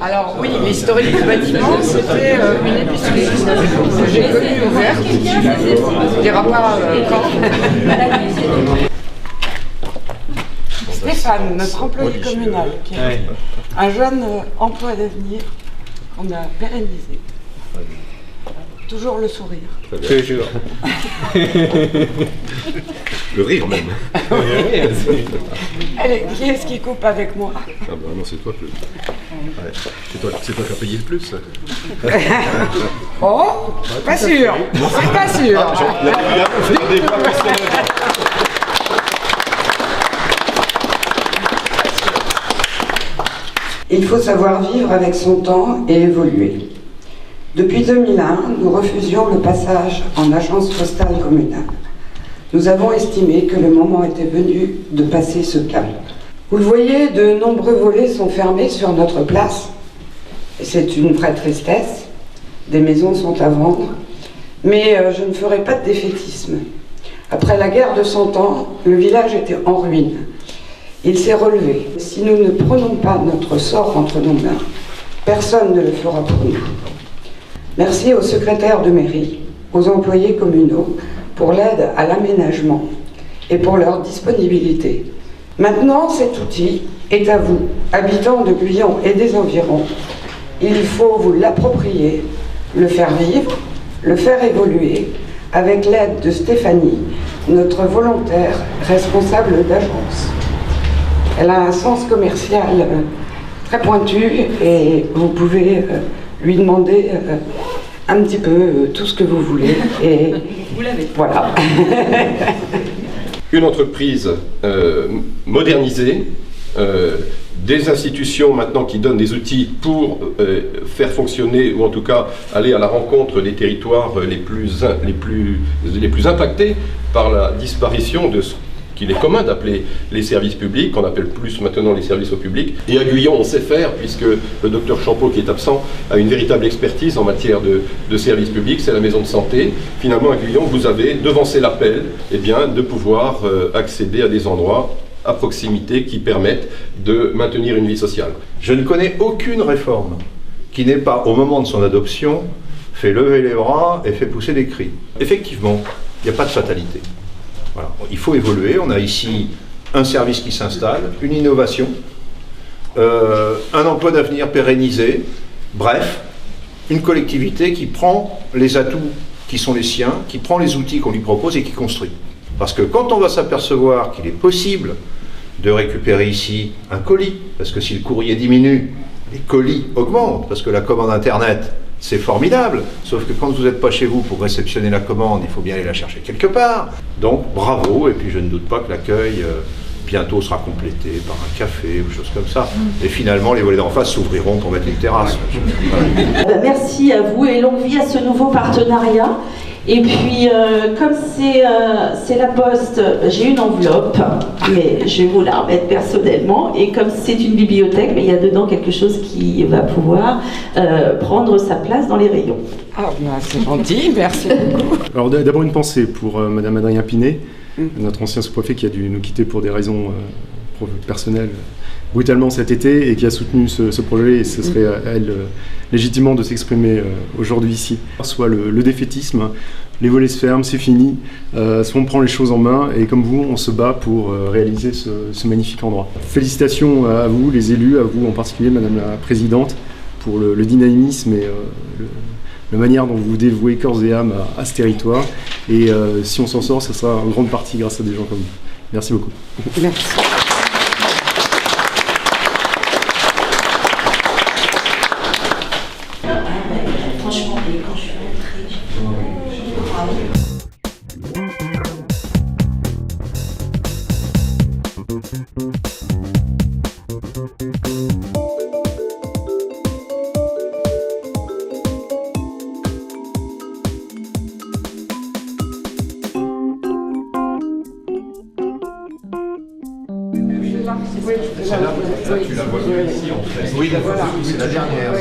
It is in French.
Alors oui, l'historique du bâtiment, c'était une épicerie que j'ai connue ouverte. On ne dira pas quand. Stéphane, notre employé communal, qui est un jeune emploi d'avenir qu'on a pérennisé. Toujours le sourire. Toujours. Le rire même. Allez, qui est-ce qui coupe avec moi? Ah bah non, c'est toi que... Ouais. C'est toi qui as payé le plus. Oh, pas sûr. C'est pas sûr. Il faut savoir vivre avec son temps et évoluer. Depuis 2001, nous refusions le passage en agence postale communale. Nous avons estimé que le moment était venu de passer ce cap. Vous le voyez, de nombreux volets sont fermés sur notre place. Et c'est une vraie tristesse. Des maisons sont à vendre. Mais je ne ferai pas de défaitisme. Après la guerre de 100 ans, le village était en ruine. Il s'est relevé. Si nous ne prenons pas notre sort entre nos mains, personne ne le fera pour nous. Merci aux secrétaires de mairie, aux employés communaux pour l'aide à l'aménagement et pour leur disponibilité. Maintenant, cet outil est à vous, habitants de Guyon et des environs. Il faut vous l'approprier, le faire vivre, le faire évoluer avec l'aide de Stéphanie, notre volontaire responsable d'agence. Elle a un sens commercial très pointu et vous pouvez lui demander un petit peu tout ce que vous voulez. Et vous l'avez. Voilà. Une entreprise modernisée, des institutions maintenant qui donnent des outils pour faire fonctionner, ou en tout cas aller à la rencontre des territoires les plus impactés par la disparition de ce qu'il est commun d'appeler les services publics, qu'on appelle plus maintenant les services au public. Et à Guyon, on sait faire, puisque le docteur Champeau, qui est absent, a une véritable expertise en matière de services publics, c'est la maison de santé. Finalement, à Guyon, vous avez devancé l'appel, eh bien, de pouvoir accéder à des endroits à proximité qui permettent de maintenir une vie sociale. Je ne connais aucune réforme qui n'ait pas, au moment de son adoption, fait lever les bras et fait pousser des cris. Effectivement, il n'y a pas de fatalité. Voilà. Il faut évoluer. On a ici un service qui s'installe, une innovation, un emploi d'avenir pérennisé, bref, une collectivité qui prend les atouts qui sont les siens, qui prend les outils qu'on lui propose et qui construit. Parce que quand on va s'apercevoir qu'il est possible de récupérer ici un colis, parce que si le courrier diminue, les colis augmentent, parce que la commande Internet, c'est formidable, sauf que quand vous n'êtes pas chez vous pour réceptionner la commande, il faut bien aller la chercher quelque part. Donc bravo, et puis je ne doute pas que l'accueil bientôt sera complété par un café ou chose comme ça. Et finalement, les volets d'en face s'ouvriront pour mettre une terrasse. Merci à vous et longue vie à ce nouveau partenariat. Et puis, comme c'est la poste, j'ai une enveloppe, mais je vais vous la remettre personnellement. Et comme c'est une bibliothèque, mais il y a dedans quelque chose qui va pouvoir prendre sa place dans les rayons. Ah, ben, c'est gentil, merci beaucoup. Alors d'abord une pensée pour Madame Adrien Pinet, notre ancien sous-préfet qui a dû nous quitter pour des raisons personnelles brutalement cet été et qui a soutenu ce projet, et ce serait à elle légitimement de s'exprimer aujourd'hui ici. Soit le défaitisme, les volets se ferment, c'est fini, soit on prend les choses en main et comme vous, on se bat pour réaliser ce magnifique endroit. Félicitations à vous, les élus, à vous en particulier, Madame la Présidente, pour le dynamisme et la manière dont vous dévouez corps et âme à ce territoire. Et si on s'en sort, ça sera en grande partie grâce à des gens comme vous. Merci beaucoup. Merci. Franchement, quand je suis Celle-là, tu la vois ici en fait. Oui, c'est la dernière.